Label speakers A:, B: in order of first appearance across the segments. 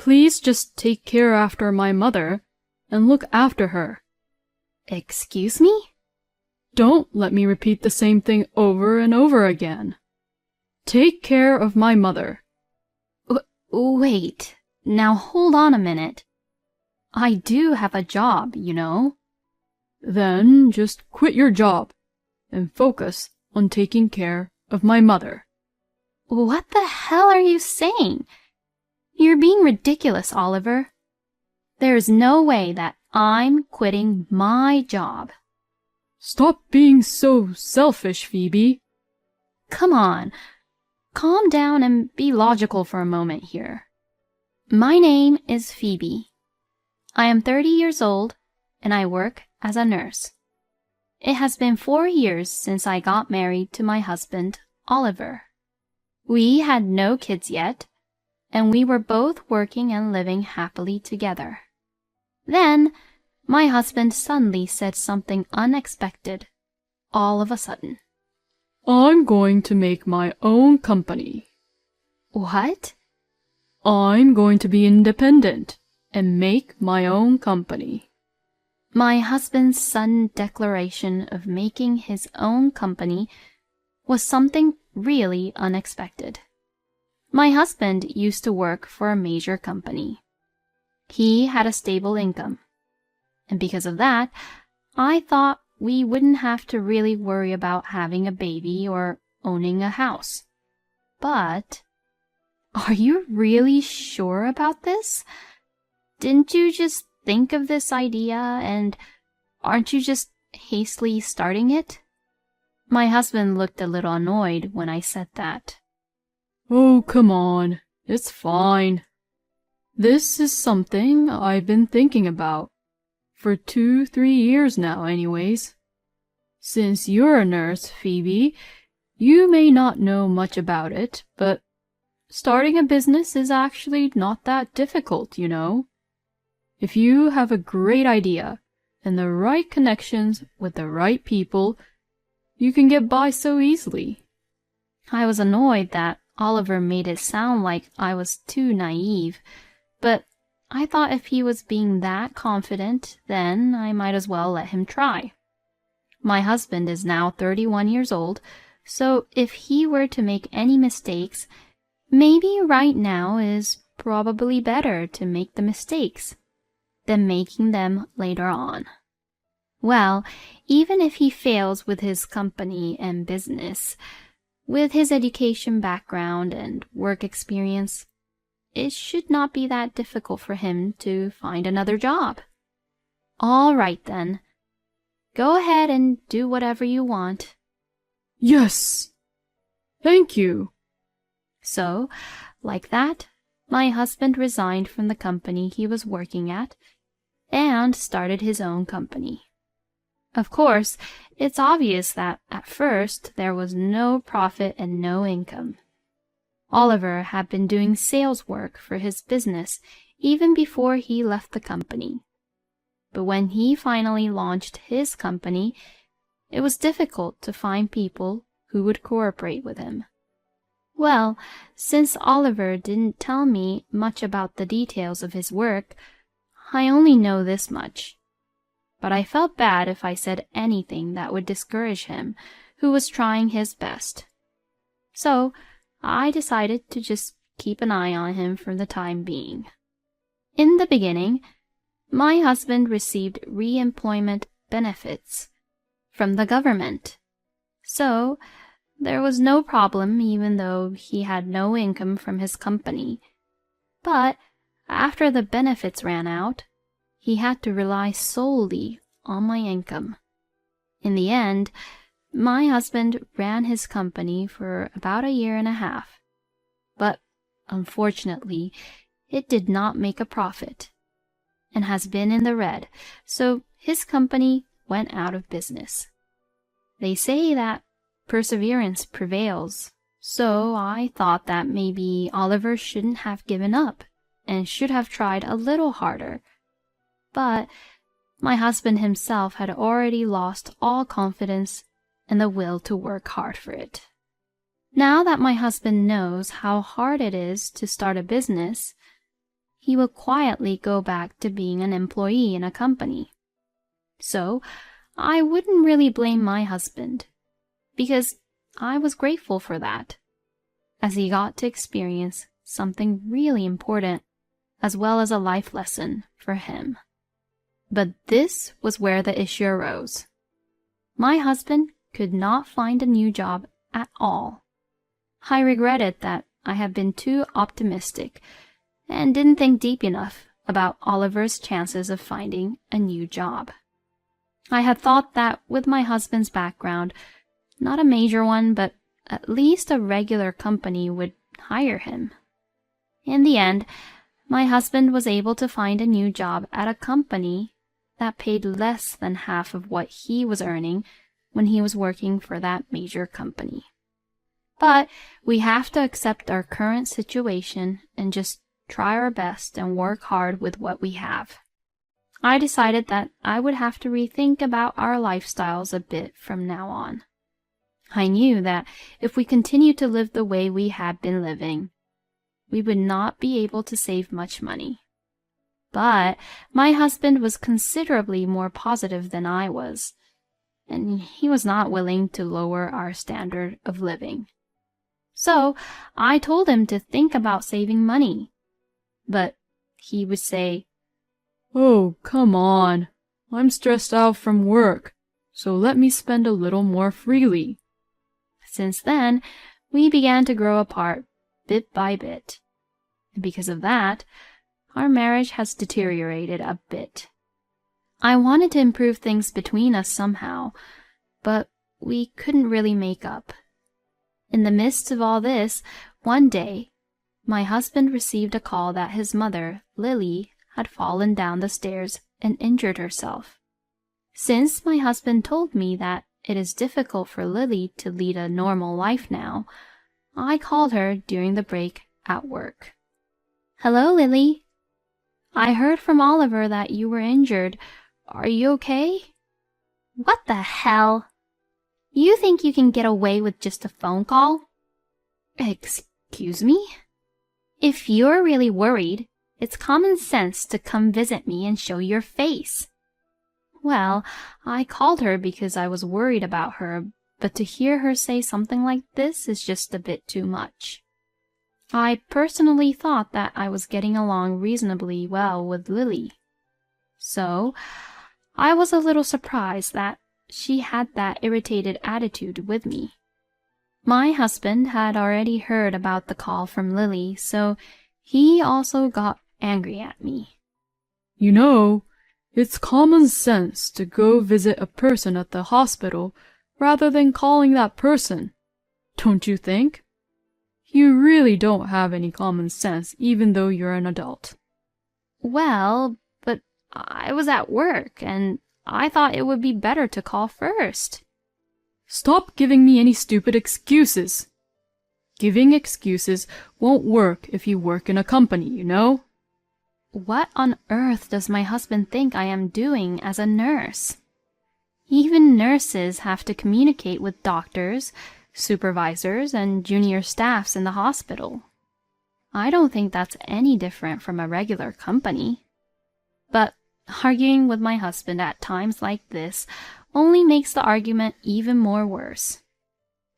A: Please just take care after my mother and look after her.
B: Excuse me?
A: Don't let me repeat the same thing over and over again. Take care of my mother.
B: Wait, now hold on a minute. I do have a job, you know.
A: Then just quit your job and focus on taking care of my mother.
B: What the hell are you saying? You're being ridiculous, Oliver. There is no way that I'm quitting my job.
A: Stop being so selfish, Phoebe.
B: Come on, calm down and be logical for a moment here. My name is Phoebe. I am 30 years old and I work as a nurse. It has been 4 years since I got married to my husband, Oliver. We had no kids yet, and we were both working and living happily together. Then, my husband suddenly said something unexpected, all of a sudden.
A: I'm going to make my own company.
B: What?
A: I'm going to be independent and make my own company.
B: My husband's sudden declaration of making his own company was something really unexpected. My husband used to work for a major company. He had a stable income, and because of that, I thought we wouldn't have to really worry about having a baby or owning a house. But, are you really sure about this? Didn't you just think of this idea and aren't you just hastily starting it? My husband looked a little annoyed when I said that.
A: Oh, come on. It's fine. This is something I've been thinking about for 2-3 years now anyways. Since you're a nurse, Phoebe, you may not know much about it, but starting a business is actually not that difficult, you know. If you have a great idea and the right connections with the right people, you can get by so easily.
B: I was annoyed that Oliver made it sound like I was too naive, but I thought if he was being that confident, then I might as well let him try. My husband is now 31 years old, so if he were to make any mistakes, maybe right now is probably better to make the mistakes than making them later on. Well, even if he fails with his company and business, with his education background and work experience, it should not be that difficult for him to find another job. All right then. Go ahead and do whatever you want.
A: Yes! Thank you.
B: So, like that, my husband resigned from the company he was working at and started his own company. Of course, it's obvious that at first there was no profit and no income. Oliver had been doing sales work for his business even before he left the company. But when he finally launched his company, it was difficult to find people who would cooperate with him. Well, since Oliver didn't tell me much about the details of his work, I only know this much. But I felt bad if I said anything that would discourage him, who was trying his best. So I decided to just keep an eye on him for the time being. In the beginning, my husband received re-employment benefits from the government. So there was no problem even though he had no income from his company. But after the benefits ran out, he had to rely solely on my income. In the end, my husband ran his company for about 1.5 years, but unfortunately, it did not make a profit and has been in the red, so his company went out of business. They say that perseverance prevails, so I thought that maybe Oliver shouldn't have given up and should have tried a little harder. But my husband himself had already lost all confidence and the will to work hard for it. Now that my husband knows how hard it is to start a business, he would quietly go back to being an employee in a company. So I wouldn't really blame my husband, because I was grateful for that, as he got to experience something really important as well as a life lesson for him. But this was where the issue arose. My husband could not find a new job at all. I regretted that I had been too optimistic and didn't think deep enough about Oliver's chances of finding a new job. I had thought that with my husband's background, not a major one, but at least a regular company would hire him. In the end, my husband was able to find a new job at a company that paid less than half of what he was earning when he was working for that major company. But we have to accept our current situation and just try our best and work hard with what we have. I decided that I would have to rethink about our lifestyles a bit from now on. I knew that if we continued to live the way we had been living, we would not be able to save much money. But my husband was considerably more positive than I was, and he was not willing to lower our standard of living. So I told him to think about saving money. But he would say,
A: "Oh, come on. I'm stressed out from work, so let me spend a little more freely."
B: Since then, we began to grow apart bit by bit. And because of that, our marriage has deteriorated a bit. I wanted to improve things between us somehow, but we couldn't really make up. In the midst of all this, one day, my husband received a call that his mother, Lily, had fallen down the stairs and injured herself. Since my husband told me that it is difficult for Lily to lead a normal life now, I called her during the break at work. "Hello, Lily. I heard from Oliver that you were injured. Are you okay?" "What the hell? You think you can get away with just a phone call?" "Excuse me?" "If you're really worried, it's common sense to come visit me and show your face." Well, I called her because I was worried about her, but to hear her say something like this is just a bit too much. I personally thought that I was getting along reasonably well with Lily. So I was a little surprised that she had that irritated attitude with me. My husband had already heard about the call from Lily, so he also got angry at me.
A: "You know, it's common sense to go visit a person at the hospital rather than calling that person. Don't you think? You really don't have any common sense even though you're an adult."
B: "Well, but I was at work and I thought it would be better to call first."
A: "Stop giving me any stupid excuses. Giving excuses won't work if you work in a company, you know."
B: What on earth does my husband think I am doing as a nurse? Even nurses have to communicate with doctors, supervisors, and junior staffs in the hospital. I don't think that's any different from a regular company. But arguing with my husband at times like this only makes the argument even more worse.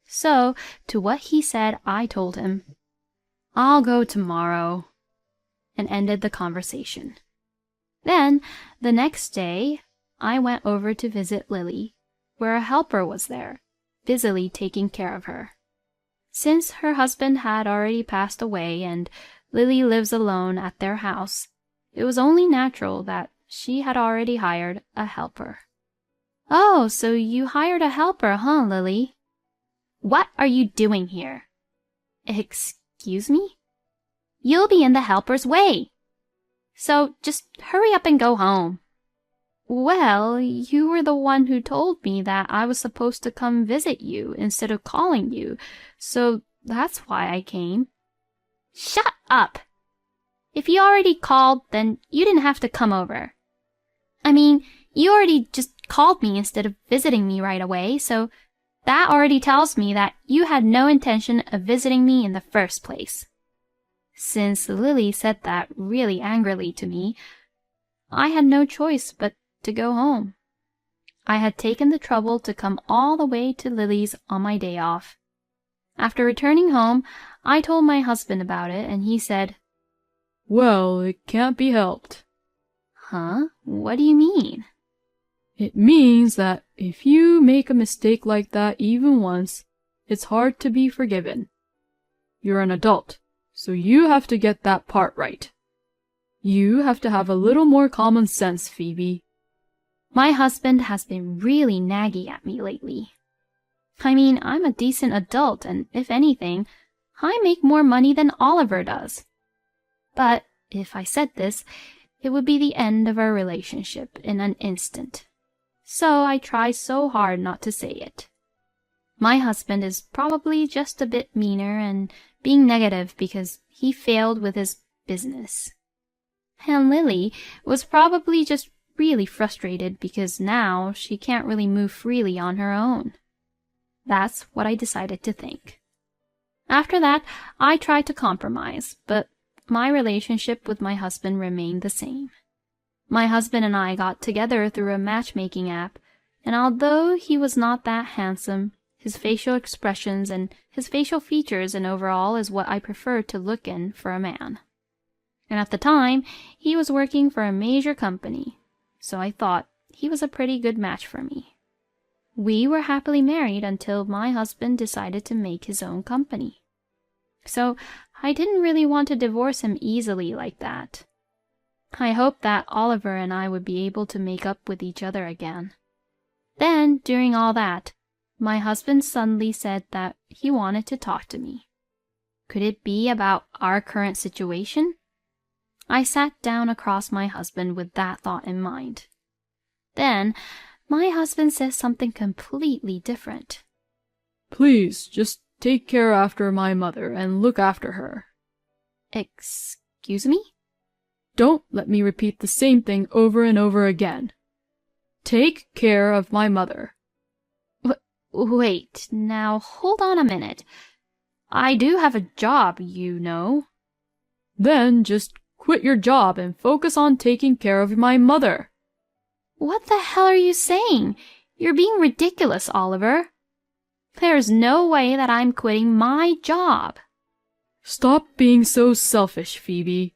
B: So, to what he said, I told him, "I'll go tomorrow," and ended the conversation. Then, the next day, I went over to visit Lily, where a helper was there, busily taking care of her. Since her husband had already passed away and Lily lives alone at their house, it was only natural that she had already hired a helper. "Oh, so you hired a helper, huh, Lily?" "What are you doing here?" "Excuse me?" "You'll be in the helper's way. So just hurry up and go home." "Well, you were the one who told me that I was supposed to come visit you instead of calling you, so that's why I came." "Shut up! If you already called, then you didn't have to come over. I mean, you already just called me instead of visiting me right away, so that already tells me that you had no intention of visiting me in the first place." Since Lily said that really angrily to me, I had no choice but to go home. I had taken the trouble to come all the way to Lily's on my day off. After returning home, I told my husband about it, and he said,
A: "Well, it can't be helped."
B: "Huh? What do you mean?"
A: "It means that if you make a mistake like that even once, it's hard to be forgiven. You're an adult, so you have to get that part right. You have to have a little more common sense, Phoebe."
B: My husband has been really naggy at me lately. I mean, I'm a decent adult, and if anything, I make more money than Oliver does. But if I said this, it would be the end of our relationship in an instant. So I try so hard not to say it. My husband is probably just a bit meaner and being negative because he failed with his business. And Lily was probably just really frustrated because now she can't really move freely on her own. That's what I decided to think. After that, I tried to compromise, but my relationship with my husband remained the same. My husband and I got together through a matchmaking app, and although he was not that handsome, his facial expressions and his facial features and overall is what I prefer to look in for a man. And at the time, he was working for a major company, so I thought he was a pretty good match for me. We were happily married until my husband decided to make his own company. So I didn't really want to divorce him easily like that. I hoped that Oliver and I would be able to make up with each other again. Then, during all that, my husband suddenly said that he wanted to talk to me. Could it be about our current situation? I sat down across my husband with that thought in mind. Then, my husband says something completely different.
A: "Please, just take care after my mother and look after her."
B: Excuse me?
A: Don't let me repeat the same thing over and over again. Take care of my mother.
B: Wait, now hold on a minute. I do have a job, you know.
A: Then just quit your job and focus on taking care of my mother.
B: What the hell are you saying? You're being ridiculous, Oliver. There's no way that I'm quitting my job.
A: Stop being so selfish, Phoebe.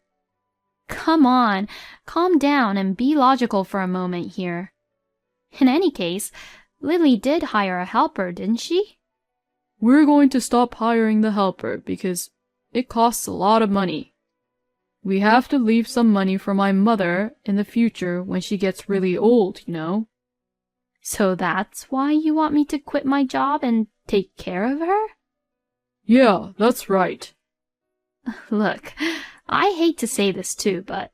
B: Come on, calm down and be logical for a moment here. In any case, Lily did hire a helper, didn't she?
A: We're going to stop hiring the helper because it costs a lot of money. We have to leave some money for my mother in the future when she gets really old, you know.
B: So that's why you want me to quit my job and take care of her?
A: Yeah, that's right.
B: Look, I hate to say this too, but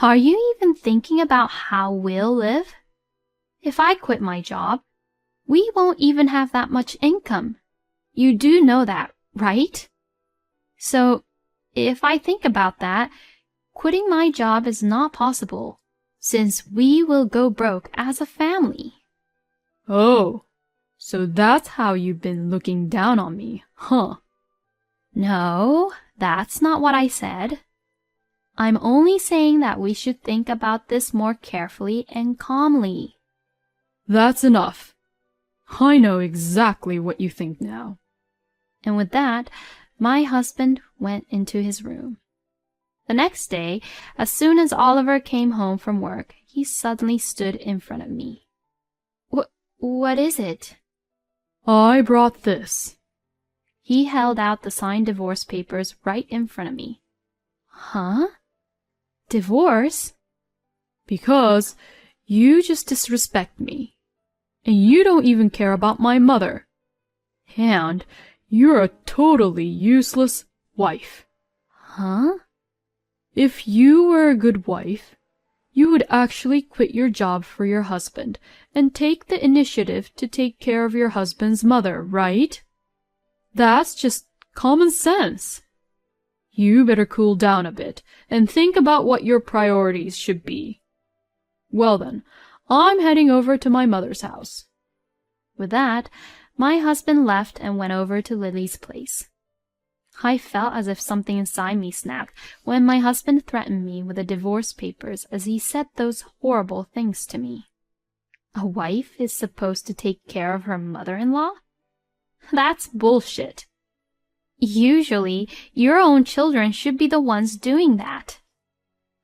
B: are you even thinking about how we'll live? If I quit my job, we won't even have that much income. You do know that, right? So, if I think about that, quitting my job is not possible, since we will go broke as a family.
A: Oh, so that's how you've been looking down on me, huh?
B: No, that's not what I said. I'm only saying that we should think about this more carefully and calmly.
A: That's enough. I know exactly what you think now.
B: And with that, my husband went into his room. The next day, as soon as Oliver came home from work, he suddenly stood in front of me. What is it?
A: I brought this.
B: He held out the signed divorce papers right in front of me. Huh? Divorce?
A: Because you just disrespect me. And you don't even care about my mother. And you're a totally useless wife.
B: Huh?
A: If you were a good wife, you would actually quit your job for your husband and take the initiative to take care of your husband's mother, right? That's just common sense. You better cool down a bit and think about what your priorities should be. Well then, I'm heading over to my mother's house.
B: With that, my husband left and went over to Lily's place. I felt as if something inside me snapped when my husband threatened me with the divorce papers as he said those horrible things to me. A wife is supposed to take care of her mother-in-law? That's bullshit. Usually, your own children should be the ones doing that.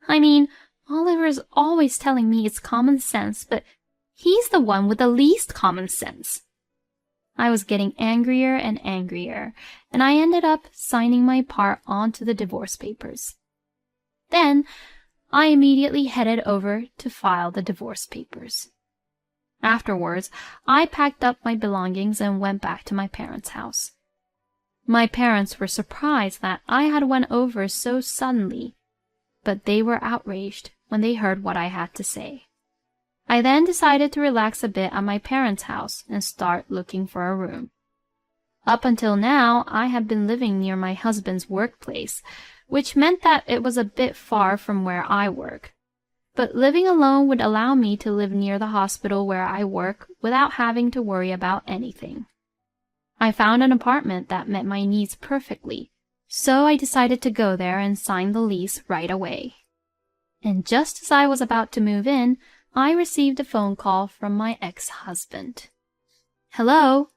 B: I mean, Oliver's always telling me it's common sense, but he's the one with the least common sense. I was getting angrier and angrier, and I ended up signing my part onto the divorce papers. Then, I immediately headed over to file the divorce papers. Afterwards, I packed up my belongings and went back to my parents' house. My parents were surprised that I had went over so suddenly, but they were outraged when they heard what I had to say. I then decided to relax a bit at my parents' house and start looking for a room. Up until now, I had been living near my husband's workplace, which meant that it was a bit far from where I work. But living alone would allow me to live near the hospital where I work without having to worry about anything. I found an apartment that met my needs perfectly, so I decided to go there and sign the lease right away. And just as I was about to move in, I received a phone call from my ex-husband. Hello?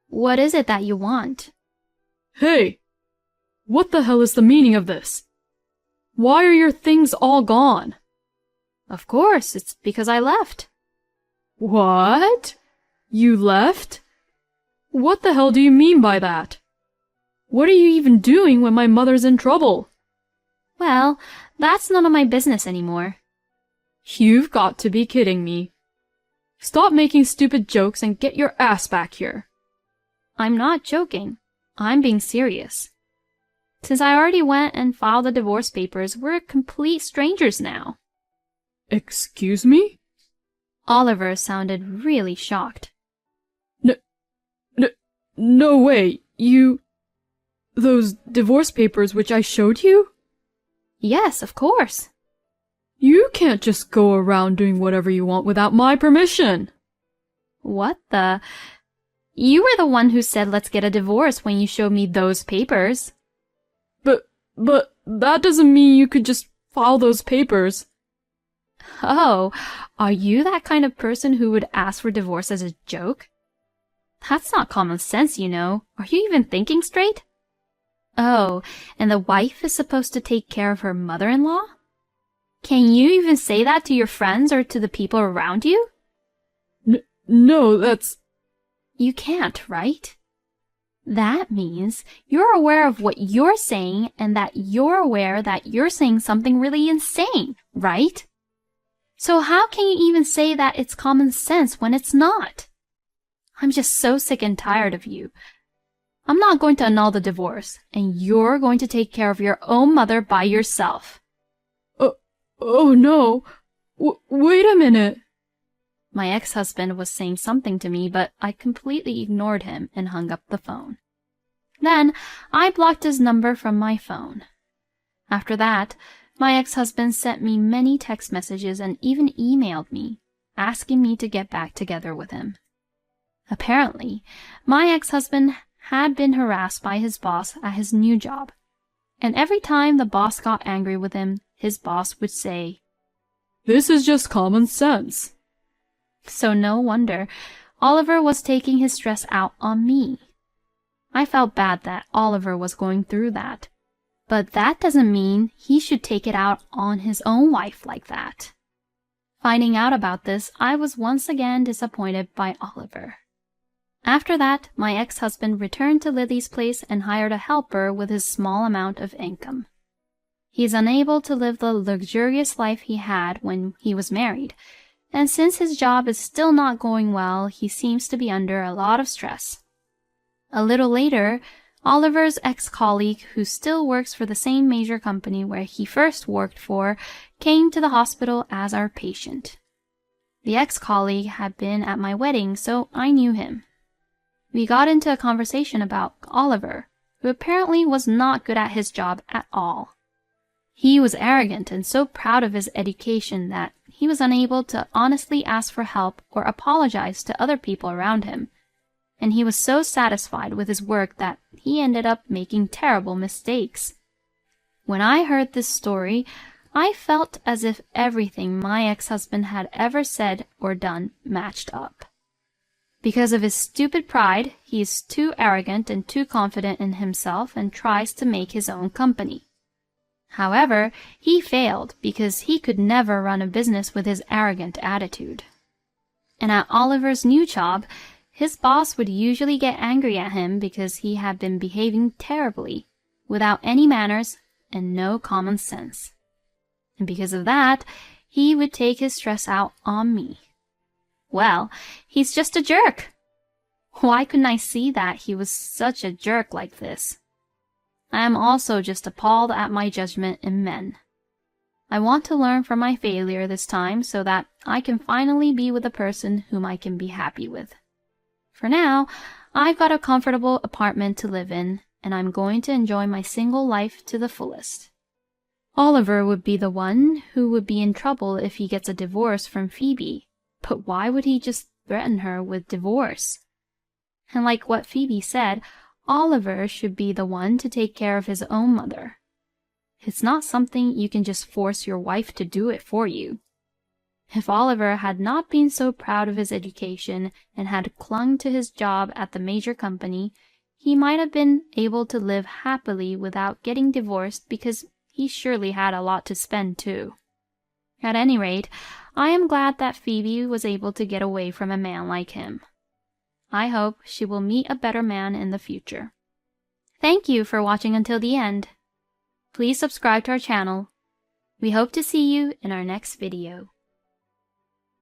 B: What is it that you want?
A: Hey! What the hell is the meaning of this? Why are your things all gone?
B: Of course, it's because I left.
A: What? You left? What the hell do you mean by that? What are you even doing when my mother's in trouble?
B: Well, that's none of my business anymore.
A: You've got to be kidding me. Stop making stupid jokes and get your ass back here.
B: I'm not joking. I'm being serious. Since I already went and filed the divorce papers, we're complete strangers now.
A: Excuse me?
B: Oliver sounded really shocked.
A: No way. Those divorce papers which I showed you?
B: Yes, of course.
A: You can't just go around doing whatever you want without my permission.
B: What the? You were the one who said let's get a divorce when you showed me those papers.
A: But that doesn't mean you could just file those papers.
B: Oh, are you that kind of person who would ask for divorce as a joke? That's not common sense, you know. Are you even thinking straight? Oh, and the wife is supposed to take care of her mother-in-law? Can you even say that to your friends or to the people around you?
A: No, that's...
B: You can't, right? That means you're aware of what you're saying and that you're aware that you're saying something really insane, right? So how can you even say that it's common sense when it's not? I'm just so sick and tired of you. I'm not going to annul the divorce, and you're going to take care of your own mother by yourself.
A: Oh no. Wait a minute.
B: My ex-husband was saying something to me, but I completely ignored him and hung up the phone. Then I blocked his number from my phone. After that, my ex-husband sent me many text messages and even emailed me, asking me to get back together with him. Apparently, my ex-husband had been harassed by his boss at his new job, and every time the boss got angry with him, his boss would say,
A: "This is just common sense."
B: So no wonder Oliver was taking his stress out on me. I felt bad that Oliver was going through that, but that doesn't mean he should take it out on his own wife like that. Finding out about this, I was once again disappointed by Oliver. After that, my ex-husband returned to Lily's place and hired a helper with his small amount of income. He is unable to live the luxurious life he had when he was married, and since his job is still not going well, he seems to be under a lot of stress. A little later, Oliver's ex-colleague, who still works for the same major company where he first worked for, came to the hospital as our patient. The ex-colleague had been at my wedding, so I knew him. We got into a conversation about Oliver, who apparently was not good at his job at all. He was arrogant and so proud of his education that he was unable to honestly ask for help or apologize to other people around him. and he was so satisfied with his work that he ended up making terrible mistakes. When I heard this story, I felt as if everything my ex-husband had ever said or done matched up. Because of his stupid pride, he is too arrogant and too confident in himself and tries to make his own company. However, he failed because he could never run a business with his arrogant attitude. And at Oliver's new job, his boss would usually get angry at him because he had been behaving terribly, without any manners and no common sense. And because of that, he would take his stress out on me. Well, he's just a jerk. Why couldn't I see that he was such a jerk like this? I am also just appalled at my judgment in men. I want to learn from my failure this time so that I can finally be with a person whom I can be happy with. For now, I've got a comfortable apartment to live in, and I'm going to enjoy my single life to the fullest. Oliver would be the one who would be in trouble if he gets a divorce from Phoebe, but why would he just threaten her with divorce? And like what Phoebe said, Oliver should be the one to take care of his own mother. It's not something you can just force your wife to do it for you. If Oliver had not been so proud of his education and had clung to his job at the major company, he might have been able to live happily without getting divorced because he surely had a lot to spend too. At any rate, I am glad that Phoebe was able to get away from a man like him. I hope she will meet a better man in the future. Thank you for watching until the end. Please subscribe to our channel. We hope to see you in our next video.